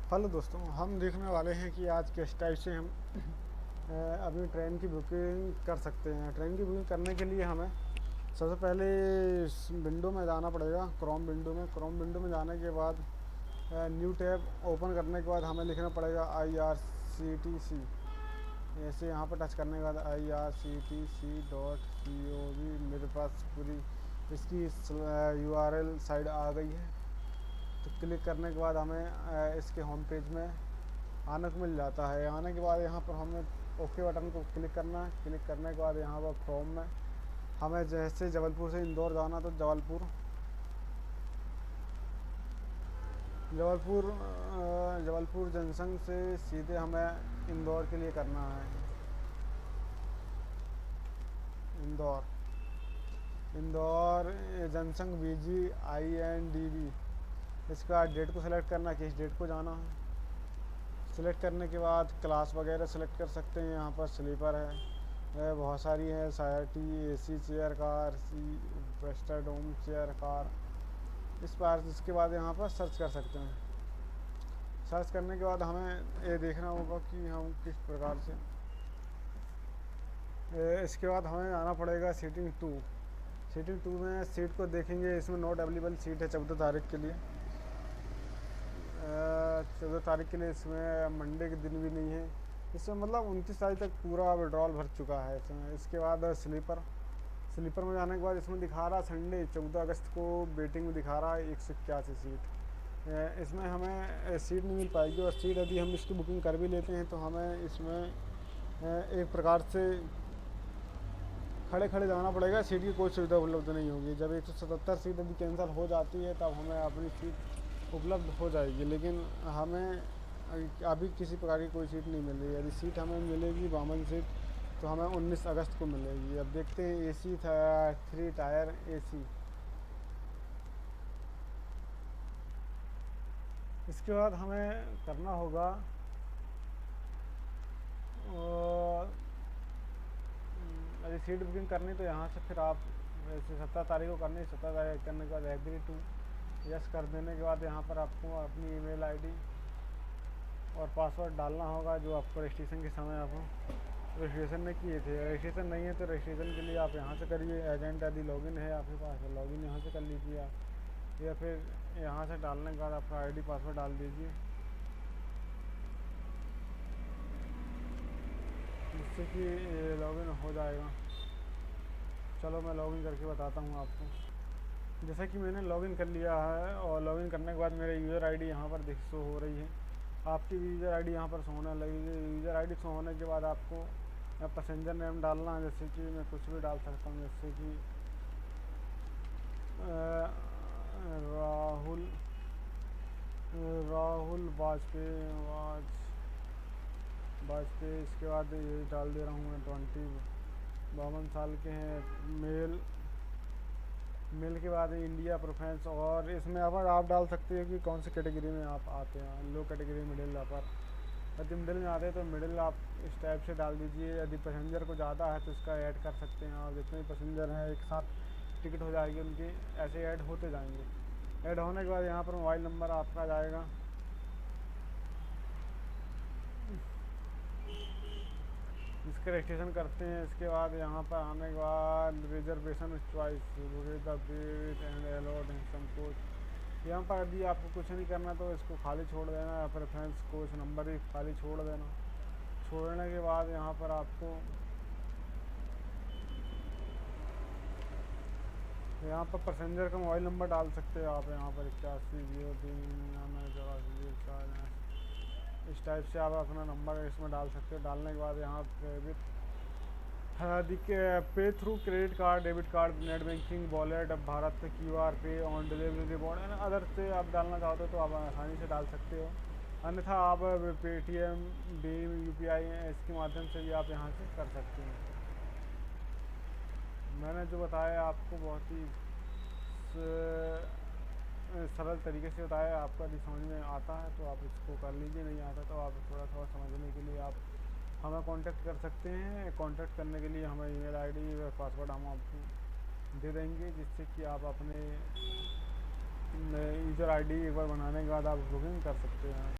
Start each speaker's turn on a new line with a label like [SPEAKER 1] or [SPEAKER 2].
[SPEAKER 1] Hello दोस्तों, हम देखने वाले हैं कि आज किस टाइप से हम अभी ट्रेन की बुकिंग कर सकते हैं। ट्रेन की बुकिंग करने के लिए हमें सबसे पहले इस विंडो में जाना पड़ेगा, क्रोम विंडो में जाने के बाद न्यू टैब ओपन करने के बाद हमें लिखना पड़ेगा IRCTC। ऐसे यहाँ पर टच करने के बाद IRCTC.gov मेरे पास पूरी इसकी URL साइड आ गई है। तो क्लिक करने के बाद हमें इसके होम पेज में आने को मिल जाता है। आने के बाद यहाँ पर हमें ओके बटन को क्लिक करना है। क्लिक करने के बाद यहाँ पर क्रोम में हमें जैसे जबलपुर से इंदौर जाना तो जबलपुर जंक्शन से सीधे हमें इंदौर के लिए करना है। Indore junction VGINDB। इसका डेट को सिलेक्ट करना है, किस डेट को जाना है। सिलेक्ट करने के बाद क्लास वगैरह सिलेक्ट कर सकते हैं। यहाँ पर स्लीपर है, बहुत सारी है, SIRT, AC chair car, Vistadome chair car. इसके बाद यहाँ पर सर्च कर सकते हैं। सर्च करने के बाद हमें ये देखना होगा कि हम किस प्रकार से इसके बाद हमें आना पड़ेगा सीटिंग 2 में सीट को देखेंगे। इसमें नॉट अवेलेबल सीट है 14 तारीख के लिए। 14 तारीख के लिए इसमें मंडे के दिन भी नहीं है। इसमें मतलब 29 तारीख तक पूरा विड्रॉल भर चुका है इसमें। इसके बाद स्लीपर में जाने के बाद इसमें दिखा रहा संडे 14 अगस्त को वेटिंग में दिखा रहा है 181 सीट। इसमें हमें सीट नहीं मिल पाएगी, और सीट यदि हम इसकी बुकिंग कर भी लेते हैं तो हमें इसमें एक प्रकार से खड़े खड़े जाना पड़ेगा। सीट की कोई सुविधा उपलब्ध नहीं होगी। जब 177 सीट यदि कैंसिल हो जाती है तब हमें अपनी सीट उपलब्ध हो जाएगी, लेकिन हमें अभी किसी प्रकार की कोई सीट नहीं मिल रही है। यदि सीट हमें मिलेगी बामन सीट तो हमें 19 अगस्त को मिलेगी। अब देखते हैं। AC था 3 टायर AC। इसके बाद हमें करना होगा यदि सीट बुकिंग करनी तो यहाँ से फिर आप जैसे 17 तारीख को करनी, 17 तारीख करने के बाद एग्री टू यस कर देने के बाद यहाँ पर आपको अपनी ईमेल ID और पासवर्ड डालना होगा जो आपको रजिस्ट्रेशन के समय आपको रजिस्ट्रेशन में किए थे। रजिस्ट्रेशन नहीं है तो रजिस्ट्रेशन के लिए आप यहाँ से करिए। एजेंट यदि लॉगिन है आपके पास तो लॉगिन यहाँ से कर लीजिए आप, या फिर यहाँ से डालने के बाद आपका ID पासवर्ड डाल दीजिए, जिससे कि लॉगिन हो जाएगा। चलो मैं लॉगिन करके बताता हूँ आपको। जैसा कि मैंने लॉगिन कर लिया है, और लॉगिन करने के बाद मेरे यूज़र ID यहाँ पर शो हो रही है। आपकी यूज़र ID यहाँ पर शो होने लगेगी। यूज़र ID शो होने के बाद आपको पैसेंजर नेम डालना है। जैसे कि मैं कुछ भी डाल सकता हूँ, जैसे कि राहुल वाजपेयी। इसके बाद ये डाल दे रहा हूँ मैं 52 साल के हैं, मेल के बाद इंडिया प्रेफरेंस। और इसमें अगर आप डाल सकते हो कि कौन सी कैटेगरी में आप आते हैं, लो कैटेगरी, मिडिल, अपर। यदि मिडिल में आते हैं तो मिडिल आप इस टाइप से डाल दीजिए। यदि पैसेंजर को ज़्यादा है तो इसका ऐड कर सकते हैं। और जितने भी पैसेंजर हैं एक साथ टिकट हो जाएगी उनकी, ऐसे ऐड होते जाएंगे। ऐड होने के बाद यहाँ पर मोबाइल नंबर आपका जाएगा। इसके रजिस्ट्रेशन करते हैं। इसके बाद यहाँ पर आने के बाद रिजर्वेशन चॉइस एंड अलाउड संकोच। यहाँ पर यदि आपको कुछ नहीं करना तो इसको खाली छोड़ देना, या प्रेफरेंस कोच नंबर ही खाली छोड़ देना। छोड़ने के बाद यहाँ पर आपको यहाँ पर पैसेंजर का मोबाइल नंबर डाल सकते हो आप। यहाँ पर 8103 इस टाइप से आप अपना नंबर इसमें डाल सकते हो। डालने के बाद यहाँ पे through credit card, debit card, net banking, wallet, Bharat पे QR पे, on delivery reward and other से आप डालना चाहते हो तो आप आसानी से डाल सकते हो। अन्यथा आप पेटीएम, भीम, UPI इसके माध्यम से भी आप यहाँ से कर सकते हैं। मैंने जो बताया आपको बहुत ही सरल तरीके से बताया। आपको यदि समझ में आता है तो आप इसको कर लीजिए, नहीं आता तो आप थोड़ा थोड़ा समझने के लिए आप हमें कांटेक्ट कर सकते हैं। कांटेक्ट करने के लिए हमें ईमेल ID व पासवर्ड हम आपको दे देंगे, जिससे कि आप अपने यूज़र ID एक बार बनाने के बाद आप बुकिंग कर सकते हैं।